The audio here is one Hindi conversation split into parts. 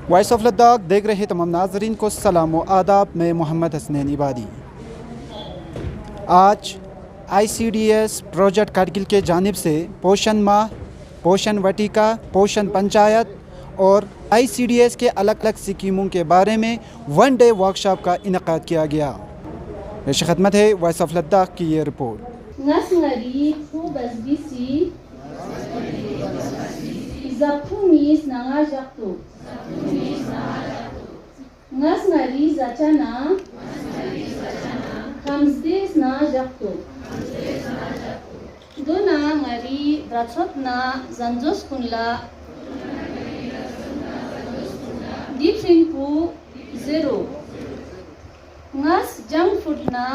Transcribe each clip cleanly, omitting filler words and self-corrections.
वॉइस ऑफ लद्दाख देख रहे तमाम नाजरीन को सलाम व आदाब। मैं मोहम्मद हसनैन इबादी। आज ICDS प्रोजेक्ट कारगिल के जानिब से पोषण माह, पोषण वाटिका, पोषण पंचायत और ICDS के अलग अलग स्कीमों के बारे में 1 डे वर्कशॉप का इनेकाद किया गया। पेश खदमत है वॉइस ऑफ लद्दाख की ये report. ngas ngari zachana khamsdes na jakto dona ngari bratsot na zanjos kunla different pu zero ngas junk food na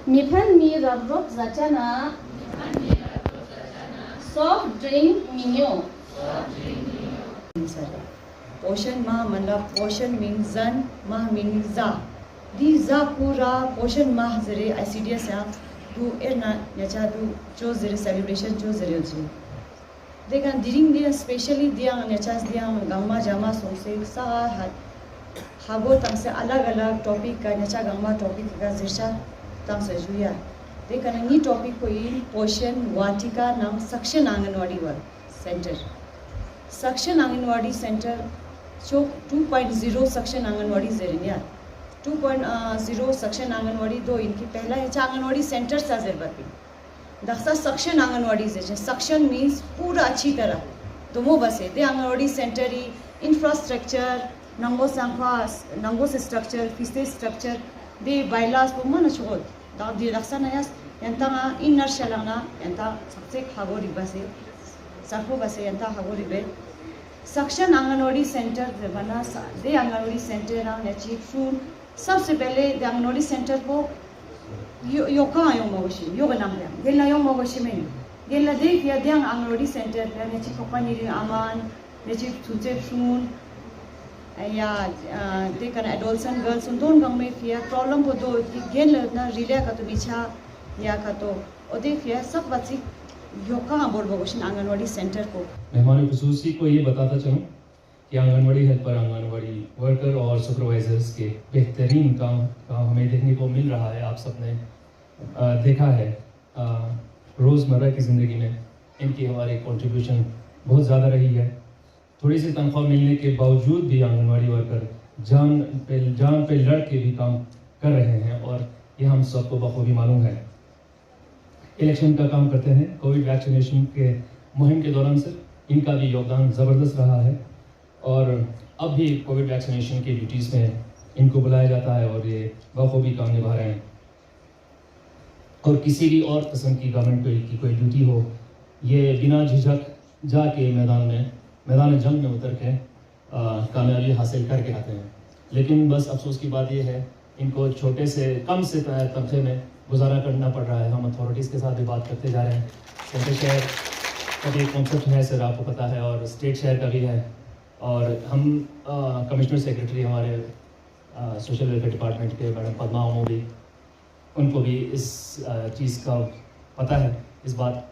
miphan mi rabrok zachana soft drink minyo पोषण माह मतलब पोषण मीन्स जन, माह मीन्स जा दी जा पूरा पोषण माह जरे ICDS या दू एरना याचा दू जो जरे सेलिब्रेशन जो जरे होची देखा डिरिंग दिया स्पेशली दिया याचा दिया गंगा जामा सोसे सा हागो तंग से अलग अलग टॉपिक का याचा गंगा टॉपिक का जिरचा तंग से जुया देखा नी टॉपिक को इन पोषण वाटिका नाम सक्शन आंगनवाड़ी वर सेंटर सक्शन आंगनवाड़ी सेंटर जो 2.0 सक्शन आंगनवाड़ी जरिया 2.0 सक्शन आंगनवाड़ी दो इनकी पहला है आंगनवाड़ी सेंटर सा जरबत दख्सा सक्शन आंगनवाड़ी से सक्शन मीन्स पूरा अच्छी तरह तो वो बस है दे आंगनवाड़ी सेंटर ही इंफ्रास्ट्रक्चर नंगो सांफास नंगो से स्ट्रक्चर फिसे स्ट्रक्चर दे बाइलास को मन छोड़ दा दे दख्सा नयास यंता इनर शलाना यंता सबसे खागोरी बसे साखो बसे यंता खागोरी बे सक्शन आंगनवाड़ी सेंटर बना दे आंगनवाड़ी सेंटर ना अचीव फूड सबसे पहले दे आंगनवाड़ी सेंटर को यो कहाँ यो मगोशी यो बनाम दे गेला यो मगोशी में गेला दे किया दे आंगनवाड़ी सेंटर पे ने चिको पनीर आमान ने चिक छुचे फूड या दे कर एडोल्सन गर्ल्स उन दोनों गंग में किया प्रॉब्लम को दो गेल ना रिले का तो बिछा या का तो और देखिए सब बच्ची यो कहाँ बोल बगोशन आंगनवाड़ी सेंटर को मेहमान खुसूसी को ये बताता चलूँ कि आंगनवाड़ी हेल्पर, आंगनवाड़ी वर्कर और सुपरवाइजर्स के बेहतरीन काम हमें देखने को मिल रहा है। आप सबने देखा है रोज़मर्रा की ज़िंदगी में इनकी हमारी कंट्रीब्यूशन बहुत ज़्यादा रही है। थोड़ी सी तनख्वाह मिलने के बावजूद भी आंगनवाड़ी वर्कर जान पे लड़ के भी काम कर रहे हैं और ये हम सबको बखूबी मालूम है। इलेक्शन का काम करते हैं, कोविड वैक्सीनेशन के मुहिम के दौरान से इनका भी योगदान ज़बरदस्त रहा है और अब भी कोविड वैक्सीनेशन की ड्यूटीज़ में इनको बुलाया जाता है और ये बखूबी काम निभा रहे हैं। और किसी भी और किस्म की गवर्नमेंट की कोई ड्यूटी हो, ये बिना झिझक जाके मैदान जंग में उतर के कामयाबी हासिल करके आते हैं। लेकिन बस अफसोस की बात यह है इनको छोटे से कम से तनख्वाह में गुजारा करना पड़ रहा है। हम अथॉरिटीज़ के साथ भी बात करते जा रहे हैं। सेंट्रल शहर का भी एक कॉन्सेप्ट है सर, आपको पता है, और स्टेट शहर का भी है। और हम कमिश्नर सेक्रेटरी हमारे सोशल वेलफेयर डिपार्टमेंट के मैडम पद्मा ओमो भी, उनको भी इस चीज़ का पता है, इस बात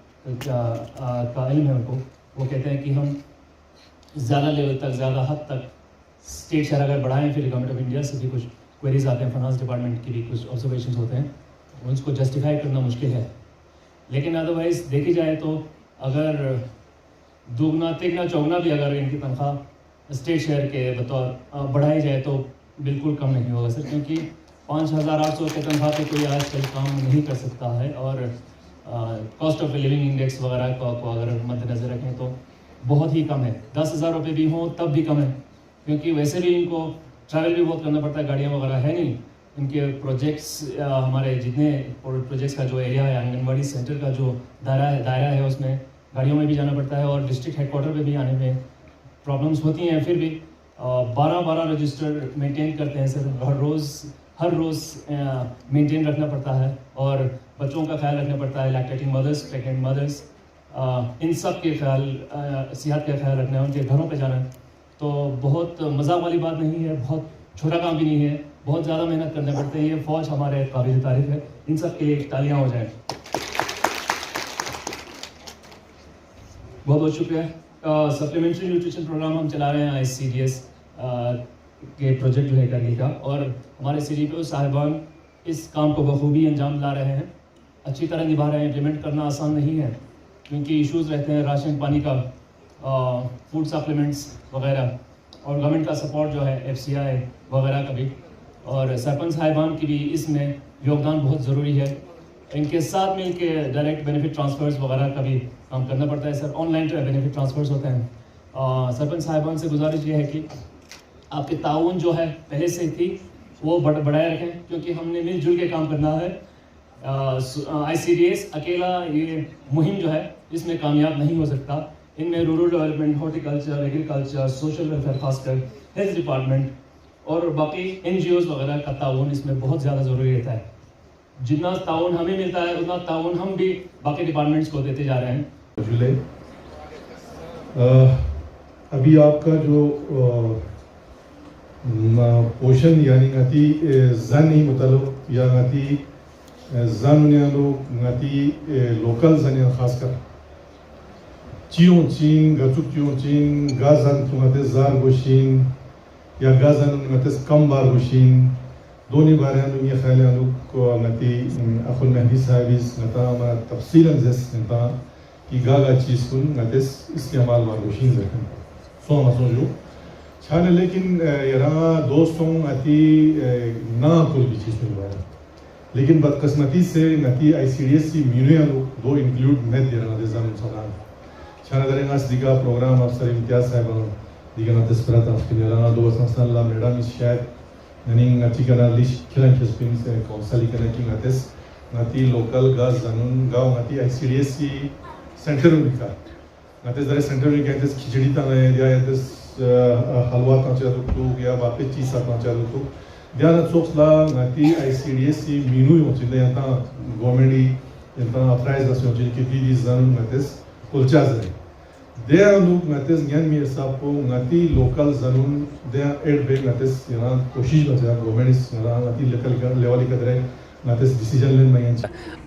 का इल्म है उनको। वो कहते हैं कि हम ज़्यादा लेवल तक, ज़्यादा हद तक स्टेट शहर अगर बढ़ाएँ, फिर गवर्नमेंट ऑफ इंडिया से भी कुछ क्वेरीज आते हैं, फाइनेंस डिपार्टमेंट की भी कुछ ऑब्जर्वेशन होते हैं, उनको जस्टिफाई करना मुश्किल है। लेकिन अदरवाइज़ देखी जाए तो अगर दुगना तिगना चौगना भी अगर इनकी तनख्वाह स्टेट शेयर के बतौर बढ़ाई जाए तो बिल्कुल कम नहीं होगा सर, क्योंकि 5,800 के तनख्वाह पे कोई आजकल काम नहीं कर सकता है। और कॉस्ट ऑफ लिविंग इंडेक्स वगैरह को अगर मद्देनज़र रखें तो बहुत ही कम है। 10,000 रुपये भी हों तब भी कम है, क्योंकि वैसे भी इनको ट्रैवल भी बहुत करना पड़ता है, गाड़ियाँ वगैरह है नहीं। इनके प्रोजेक्ट्स, हमारे जितने प्रोजेक्ट्स का जो एरिया है, आंगनवाड़ी सेंटर का जो दायरा है उसमें गाड़ियों में भी जाना पड़ता है और डिस्ट्रिक्ट हेडक्वार्टर पे भी आने में प्रॉब्लम्स होती हैं। फिर भी 12 रजिस्टर मेंटेन करते हैं सर, हर रोज़ मेंटेन रखना पड़ता है और बच्चों का ख्याल रखना पड़ता है, लैक्टेटिंग मदर्स, प्रेगनेंट मदर्स, इन सब के सेहत का ख्याल रखना है, उनके घरों पे जाना। तो बहुत मजाक वाली बात नहीं है, बहुत छोटा काम भी नहीं है, बहुत ज़्यादा मेहनत करने पड़ते हैं। ये फ़ौज हमारे काबिल तारीफ़ है, इन सब के लिए तालियां हो जाएं। बहुत बहुत शुक्रिया। का सप्लीमेंट्री न्यूट्रिशन प्रोग्राम हम चला रहे हैं ICDS के प्रोजेक्ट जो है करगिल का, और हमारे CDPO साहिबान इस काम को बखूबी अंजाम ला रहे हैं, अच्छी तरह निभा रहे हैं। इम्प्लीमेंट करना आसान नहीं है क्योंकि इश्यूज़ रहते हैं राशन पानी का, फूड सप्लीमेंट्स वगैरह, और गवर्नमेंट का सपोर्ट जो है FCI वगैरह का भी, और सरपंच साहिबान की भी इसमें योगदान बहुत ज़रूरी है। इनके साथ मिल के डायरेक्ट बेनिफिट ट्रांसफ़र्स वगैरह का भी काम करना पड़ता है सर। ऑनलाइन बेनिफिट ट्रांसफ़र्स होते हैं। सरपंच साहिबान से गुजारिश ये है कि आपके ताउन जो है पहले से थी वो बढ़ाए रखें, क्योंकि हमने मिलजुल के काम करना है। ICDS अकेला ये मुहिम जो है इसमें कामयाब नहीं हो सकता। इनमें rural development, horticulture, agriculture, social welfare, खासकर हेल्थ डिपार्टमेंट और बाकी NGOs वगैरह का ताउन इसमें बहुत ज़्यादा ज़रूरी रहता है। जितना ताउन हमें मिलता है उतना ताउन हम भी बाकी डिपार्टमेंट्स को देते जा रहे हैं। अभी आपका जो पोषण यानी ngati zani मतलब या ngati zanuniano ngati local zani खासकर चियों चिंग गचुक चियों चिंग गाजन तुंगते जार गोशिन या गाजन ngate कम बार गोशिन दोनों बारे ये ख्याल है लोग को ngati अखुल महदी साहिबिस ngata हमारा तफसीलन जैसे ngata कि गागा चीज़ कुन ngate इस्तेमाल बार गोशिन जैसे सो मसोजो छाने, लेकिन यहाँ दोस्तों अति ना कुल भी चीज़ मिल रहा है, लेकिन बदकिस्मती से नती ICDS की मीनू दो इंक्लूड नहीं दे रहा देज़ाम सलाम छाने दरेंगा सिद्धिका प्रोग्राम अफसर इम्तियाज़ साहब दिखना तस्परात आपके लिए रहा दो संस्थान ला मेरा मिस शायद नहीं नती का नालिश खिलान किस्पिन से कौंसली करने की नतेस नती लोकल गाज जानून गाँव नती ICDS की सेंटर में दिखा नतेस दरे सेंटर में क्या नतेस खिचड़ी ताने या नतेस हलवा तांचा तो या वापस चीज़ तांचा तो ध्यान सोचला ngati ICDS की मीनू योजना यहाँ ता गवर्नमेंट यहाँ अप्राइज दस योजना की भी जान ngates कुलचाज है दे लोग ngates ज्ञान में सब को ngati लोकल जानून दे एड बे ngates यहाँ कोशिश बचा गवर्नमेंट यहाँ ngati लोकल लेवल का दरे ngates डिसीजन लेने में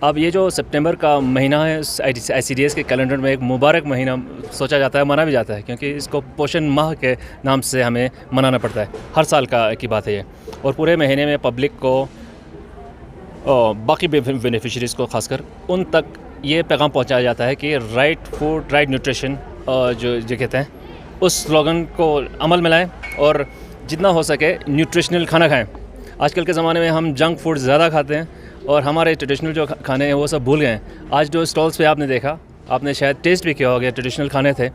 अब ये जो सितंबर का महीना है ICDS के कैलेंडर में एक मुबारक महीना सोचा जाता है, मना भी जाता है, क्योंकि इसको पोषण माह के नाम से हमें मनाना पड़ता है। हर साल की बात है ये, और पूरे महीने में पब्लिक को बाकी बेनिफिशरीज़ को खासकर उन तक ये पैगाम पहुंचाया जाता है कि राइट फूड राइट न्यूट्रिशन जो कहते हैं उस स्लोगन को अमल में लाएँ और जितना हो सके न्यूट्रिशनल खाना खाएँ। आजकल के ज़माने में हम जंक फूड ज़्यादा खाते हैं और हमारे ट्रेडिशनल जो खाने हैं वो सब भूल गए हैं। आज जो स्टॉल्स पे आपने देखा, आपने शायद टेस्ट भी किया होगा, ट्रेडिशनल खाने थे,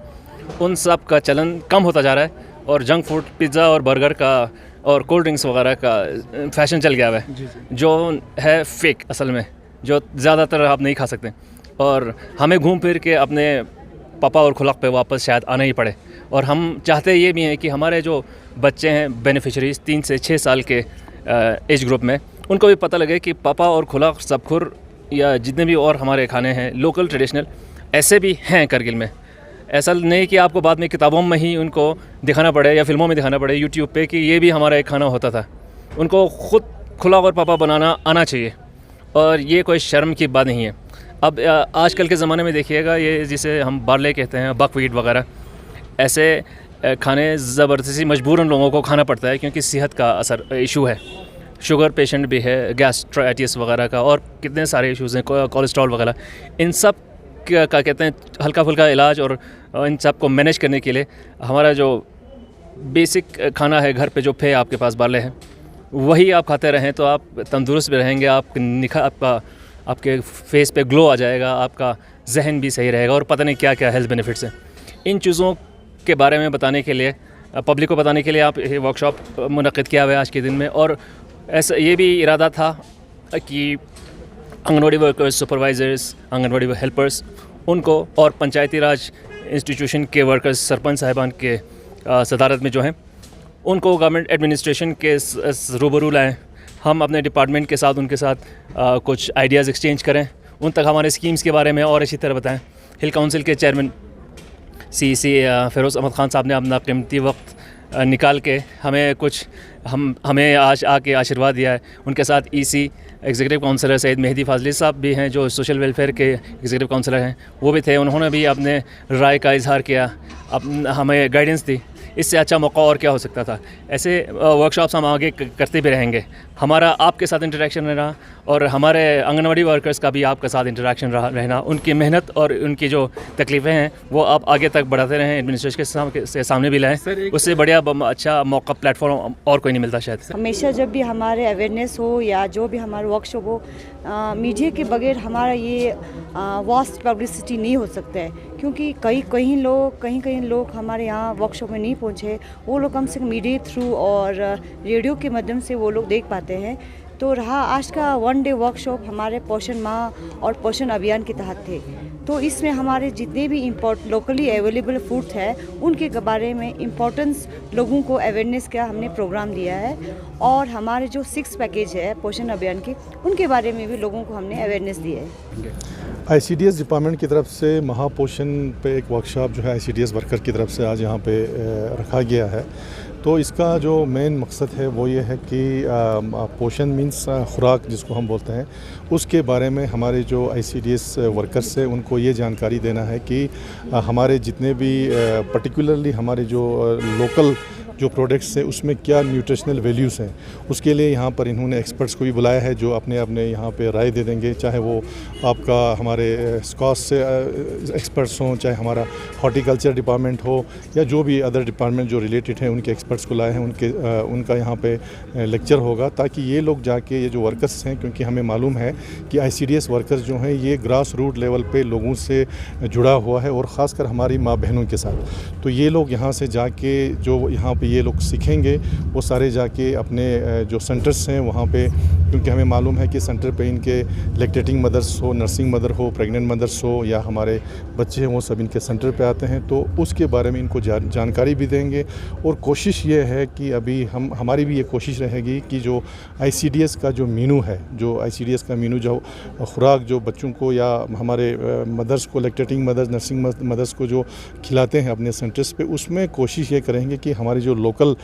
उन सब का चलन कम होता जा रहा है और जंक फूड, पिज़्ज़ा और बर्गर का और कोल्ड ड्रिंक्स वगैरह का फैशन चल गया है जो है फेक असल में, जो ज़्यादातर आप नहीं खा सकते, और हमें घूम फिर के अपने पापा और खुलाक पे वापस शायद आना ही पड़े। और हम चाहते ये भी हैं कि हमारे जो बच्चे हैं बेनिफिशरीज़ 3 से 6 साल के एज ग्रुप में, उनको भी पता लगे कि पापा और खुलाक सबखुर या जितने भी और हमारे खाने हैं लोकल ट्रेडिशनल ऐसे भी हैं करगिल में। ऐसा नहीं कि आपको बाद में किताबों में ही उनको दिखाना पड़े या फिल्मों में दिखाना पड़े यूट्यूब पे कि ये भी हमारा एक खाना होता था। उनको ख़ुद खुलाक और पापा बनाना आना चाहिए और ये कोई शर्म की बात नहीं है। अब आजकल के ज़माने में देखिएगा, ये जिसे हम बार्ले कहते हैं, बकवीट वगैरह, ऐसे खाने ज़बरदस्ती मजबूरन लोगों को खाना पड़ता है क्योंकि सेहत का असर इशू है। शुगर पेशेंट भी है, गैस्ट्राइटिस वगैरह का, और कितने सारे इश्यूज़ हैं, कोलेस्ट्रॉल वगैरह। इन सब का कहते हैं हल्का फुल्का इलाज और इन सब को मैनेज करने के लिए हमारा जो बेसिक खाना है, घर पे जो फे आपके पास बाले हैं वही आप खाते रहें तो आप तंदुरुस्त भी रहेंगे, आपके फेस पे ग्लो आ जाएगा, आपका जहन भी सही रहेगा और पता नहीं क्या क्या हेल्थ बेनिफिट्स हैं। इन चीज़ों के बारे में बताने के लिए, पब्लिक को बताने के लिए आप ये वर्कशॉप मुनक़्क़िद किया हुआ है आज के दिन में। और ऐसा ये भी इरादा था कि anganwadi workers, supervisors, anganwadi helpers, उनको और पंचायती राज इंस्टीट्यूशन के वर्कर्स, सरपंच साहिबान के सदारत में जो हैं, उनको गवर्नमेंट एडमिनिस्ट्रेशन के रूबरू लाएँ। हम अपने डिपार्टमेंट के साथ उनके साथ कुछ आइडियाज़ एक्सचेंज करें, उन तक हमारे स्कीम्स के बारे में और अच्छी तरह बताएं। हिल काउंसिल के चेयरमैन CEC फ़िरोज़ अहमद ख़ान साहब ने अपना कीमती वक्त निकाल के हमें आज आके आशीर्वाद दिया है। उनके साथ EC executive councillor Syed Mehdi Fazli साहब भी हैं जो सोशल वेलफेयर के एग्जीक्यूटिव काउंसलर हैं, वो भी थे। उन्होंने भी अपने राय का इजहार किया, हमें गाइडेंस दी। इससे अच्छा मौका और क्या हो सकता था। ऐसे वर्कशॉप्स हम आगे करते भी रहेंगे। हमारा आपके साथ इंटरेक्शन रहना और हमारे आंगनवाड़ी वर्कर्स का भी आपके साथ इंटरेक्शन रहना, उनकी मेहनत और उनकी जो तकलीफ़ें हैं वो आप आगे तक बढ़ाते रहें, एडमिनिस्ट्रेशन के सामने भी लाएँ। उससे बढ़िया अच्छा मौका प्लेटफॉर्म और कोई नहीं मिलता शायद। हमेशा जब भी हमारे अवेयरनेस हो या जो भी हमारा वर्कशॉप हो, मीडिया के बगैर हमारा ये वास्ट पब्लिसिटी नहीं हो सकता है, क्योंकि कहीं लोग हमारे यहाँ वर्कशॉप में नहीं पहुँचे, वो लोग कम से कम मीडिया थ्रू और रेडियो के माध्यम से वो लोग देख पाते हैं। तो रहा आज का 1 डे वर्कशॉप हमारे पोषण माह और पोषण अभियान के तहत थे। तो इसमें हमारे जितने भी लोकली अवेलेबल फूड है उनके बारे में इम्पोर्टेंस लोगों को अवेयरनेस का हमने प्रोग्राम दिया है, और हमारे जो 6 पैकेज है पोषण अभियान के उनके बारे में भी लोगों को हमने अवेयरनेस दी है। ICDS डिपार्टमेंट की तरफ से महापोषण पे एक वर्कशॉप जो है ICDS वर्कर की तरफ से आज यहाँ पे रखा गया है। तो इसका जो मेन मकसद है वो ये है कि पोषण मीन्स खुराक जिसको हम बोलते हैं, उसके बारे में हमारे जो ICDS वर्कर्स हैं उनको ये जानकारी देना है कि हमारे जितने भी पर्टिकुलरली हमारे जो लोकल जो प्रोडक्ट्स है उसमें क्या न्यूट्रिशनल वैल्यूज़ हैं। उसके लिए यहाँ पर इन्होंने एक्सपर्ट्स को भी बुलाया है जो अपने यहाँ पे राय दे देंगे, चाहे वो आपका हमारे स्कॉस से एक्सपर्ट्स हों, चाहे हमारा हॉर्टिकल्चर डिपार्टमेंट हो, या जो भी अदर डिपार्टमेंट जो रिलेटेड हैं उनके एक्सपर्ट्स को लाए हैं। उनका यहाँ पे लेक्चर होगा ताकि ये लोग जाके ये जो वर्कर्स हैं, क्योंकि हमें मालूम है कि ICDS वर्कर्स जो हैं ये ग्रास रूट लेवल पे लोगों से जुड़ा हुआ है, और ख़ासकर हमारी माँ बहनों के साथ। तो ये लोग यहाँ से जाके जो यहाँ पे ये लोग सीखेंगे वो सारे जाके अपने जो सेंटर्स हैं वहाँ पे, क्योंकि हमें मालूम है कि सेंटर पे इनके लैक्टेटिंग मदर्स हो, नर्सिंग मदर हो, प्रेग्नेंट मदर्स हो, या हमारे बच्चे हैं वो सब इनके सेंटर पे आते हैं। तो उसके बारे में इनको जानकारी भी देंगे। और कोशिश ये है कि अभी हमारी भी ये कोशिश रहेगी कि जो ICDS का जो मीनू है, जो ICDS का मीनू जो खुराक जो बच्चों को या हमारे मदर्स को, लैक्टेटिंग मदर्स, नर्सिंग मदर्स को जो खिलाते हैं अपने सेंटर्स पे, उसमें कोशिश ये करेंगे कि हमारी जो लोकल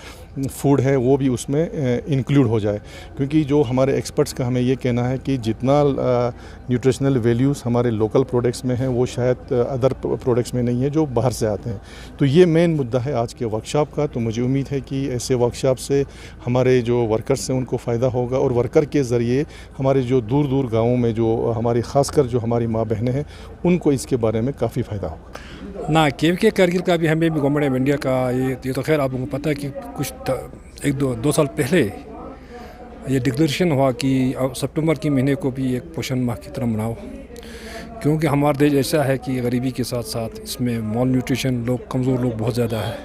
फूड है वो भी उसमें इंक्लूड हो जाए। क्योंकि जो हमारे एक्सपर्ट्स का हमें ये कहना है कि जितना न्यूट्रिशनल वैल्यूज़ हमारे लोकल प्रोडक्ट्स में हैं वो शायद अदर प्रोडक्ट्स में नहीं है जो बाहर से आते हैं। तो ये मेन मुद्दा है आज के वर्कशॉप का। तो मुझे उम्मीद है कि ऐसे वर्कशॉप से हमारे जो वर्कर्स हैं उनको फ़ायदा होगा, और वर्कर के ज़रिए हमारे जो दूर दूर गाँवों में जो हमारी ख़ासकर जो हमारी माँ बहनें हैं उनको इसके बारे में काफ़ी फ़ायदा होगा। ना KVK कारगिल का भी हमें भी गवर्नमेंट ऑफ इंडिया का ये तो खैर आप लोगों को पता है कि कुछ 1-2 साल पहले ये डिक्लेरेशन हुआ कि अब सितंबर के महीने को भी एक पोषण माह की तरह मनाओ, क्योंकि हमारा देश ऐसा है कि गरीबी के साथ साथ इसमें मॉल न्यूट्रिशन लोग, कमज़ोर लोग बहुत ज़्यादा है।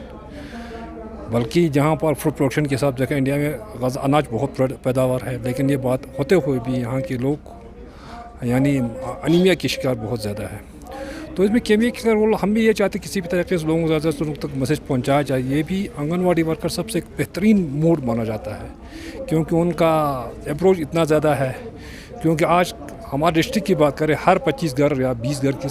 बल्कि जहाँ पर फूड प्रोडक्शन के साथ देखा इंडिया में अनाज बहुत पैदावार है, लेकिन ये बात होते हुए भी यहाँ के लोग यानी अनीमिया की शिकार बहुत ज़्यादा है। तो इसमें KVK का रोल हम भी ये चाहते किसी भी तरीके से लोगों को ज़्यादा से लोगों तक मैसेज पहुंचाया जाए। ये भी आंगनवाड़ी वर्कर सबसे एक बेहतरीन मोड माना जाता है, क्योंकि उनका अप्रोच इतना ज़्यादा है। क्योंकि आज हमारे डिस्ट्रिक्ट की बात करें, हर 25 घर या 20 घर के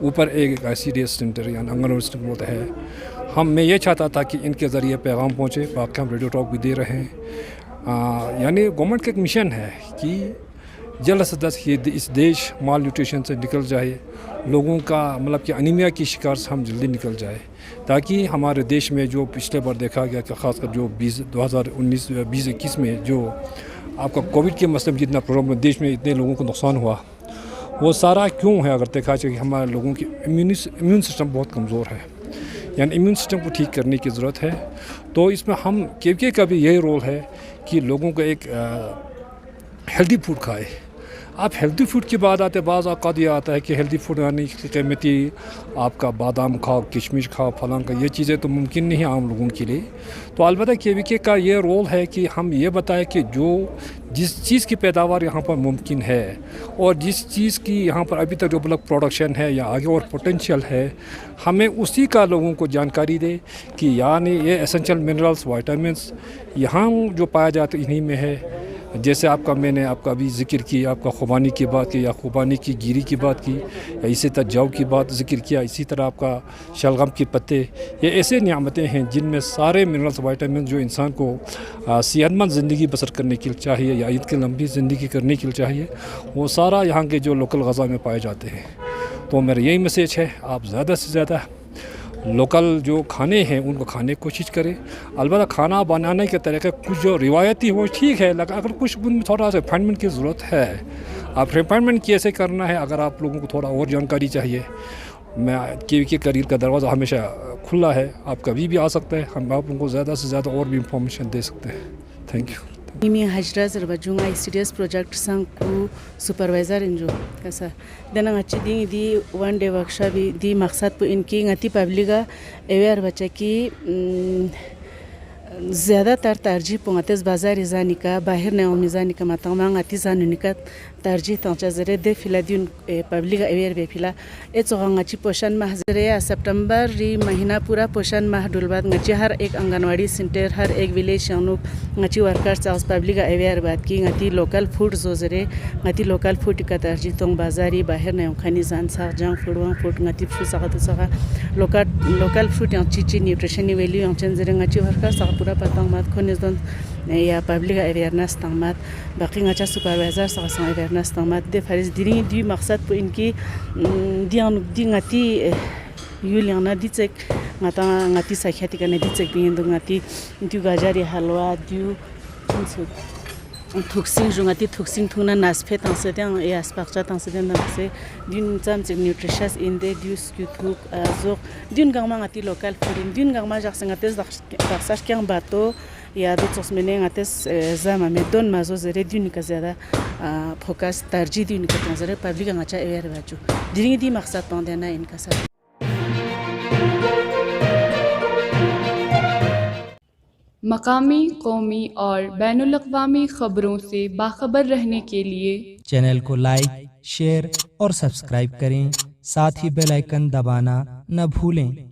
ऊपर एक ICDS सेंटर या आंगनवाड़ी सेंटर होता है। मैं ये चाहता था कि इनके ज़रिए पैगाम पहुँचे। बाकी हम रेडियो टॉक भी दे रहे हैं। यानी गवर्नमेंट का एक मिशन है कि जल्द से जल्द इस देश माल न्यूट्रिशन से निकल जाए, लोगों का मतलब कि अनीमिया की शिकार से हम जल्दी निकल जाए, ताकि हमारे देश में जो पिछले बार देखा गया कि ख़ासकर जो 2019-2021 में जो आपका कोविड के मसले में जितना प्रॉब्लम देश में इतने लोगों को नुकसान हुआ, वो सारा क्यों है? अगर देखा जाए कि हमारे लोगों की इम्यून सिस्टम बहुत कमज़ोर है, यानी इम्यून सिस्टम को ठीक करने की ज़रूरत है। तो इसमें हम KVK का भी यही रोल है कि लोगों को एक हेल्दी फूड खाए। आप हेल्दी फूड की बात आते बाज़ औक़ात ये आता है कि हेल्दी फूड यानी कीमती आपका बादाम खाओ, किशमिश खाओ, फलां का, ये चीज़ें तो मुमकिन नहीं है आम लोगों के लिए। तो अलबत्ता KVK का ये रोल है कि हम ये बताएं कि जो जिस चीज़ की पैदावार यहाँ पर मुमकिन है और जिस चीज़ की यहाँ पर अभी तक जो ब्लॉक प्रोडक्शन है या आगे और पोटेंशियल है, हमें उसी का लोगों को जानकारी दे कि यानी ये एसेंशियल मिनरल्स, वाइटामिन्स यहाँ जो पाया जाता इन्हीं में है। जैसे आपका मैंने आपका अभी ज़िक्र किया, आपका खुबानी की बात की या खुबानी की गिरी की बात की, या इसी तरह जौ की बात ज़िक्र किया, इसी तरह आपका शलगम के पत्ते, ये ऐसे नियामतें हैं जिनमें सारे मिनरल्स वाइटामिन जो इंसान को सेहतमंद ज़िंदगी बसर करने के लिए चाहिए या इनकी लंबी ज़िंदगी करने के लिए चाहिए, वो सारा यहाँ के जो लोकल ग़ज़ा में पाए जाते हैं। तो मेरा यही मैसेज है, आप ज़्यादा से ज़्यादा लोकल जो खाने हैं उनको खाने की कोशिश करें। अलबत्ता खाना बनाने के तरीके कुछ जो रिवायती हो ठीक है, लेकिन अगर कुछ उनमें थोड़ा सा रिफाइनमेंट की ज़रूरत है, आप रिफाइनमेंट कैसे करना है, अगर आप लोगों को थोड़ा और जानकारी चाहिए, मैं के करीर का दरवाज़ा हमेशा खुला है, आप कभी भी आ सकते हैं, हम आप लोगों को ज़्यादा से ज़्यादा और भी इंफॉर्मेशन दे सकते हैं। Thank you. Mimi Hajra Zerbajung ICDS project sangku supervisor injo kasa dana ngachi di one day workshop di maksad pu inki ngati publica aware bacha ki ज़्यादातर तरजीह पोंगतेस बाजार इजानी का बाहर ने ओमिजानी का मतमांग अतिजानुनी का तरजीह तंचा जरे दे फिला दिन पब्लिक अवेयर बे फिला ए चोगांगाची पोषण माह जरे सितंबर री महीना पूरा पोषण माह डुलबाद ngची हर एक आंगनवाड़ी सेंटर हर एक विलेज शानु ngची वर्कर्स आउस पब्लिक अवेयर बात की ngती लोकल फूड जो जरे ngती लोकल फूड का तरजीह तोंग बाजारी बाहर ने खानी जान सा जंक फूड वा फूड ngती फूड सा तो सा लोकल फूड ngची न्यूट्रिशन वैल्यू ngचन जरे ngची वर्कर्स पूरा पतंग मत खोनिस दन या पब्लिक अवेयरनेस तंगमत बाकी ngचा सुपरवाइजर सा अवेयरनेस तंगमत दे फरिज दी मकसद प इनकी दी ngati युलियाना दिचेक ngati साख्याति कने दिचेक बिंदु ngati इंतु गाजारी हलवा दिउ थुक्सिंग जुंगाती थुक्सिंग थुना नासफे तंसे त्यं ए आसपाकचा तंसे त्यं नसे दिन चामचे न्यूट्रिशियस इन दे दिउस क्युथुक जोक दिन गांमा ngati लोकल फूड दिन गांमा जाखसंगातेस दाखसाश क्यां बातो या दो चोसमेने ngates zama में दोन माजो जरे दिन का ज़्यादा फोकस तरजीह दिन का तंजरे पब्लिक ngचा अवेयर बाजू दिन दी मकसद पौंदेना इनका सब। मकामी, कौमी और बैनुल-अक़वामी ख़बरों से बाखबर रहने के लिए चैनल को लाइक, शेयर और सब्सक्राइब करें, साथ ही बेल आइकन दबाना न भूलें।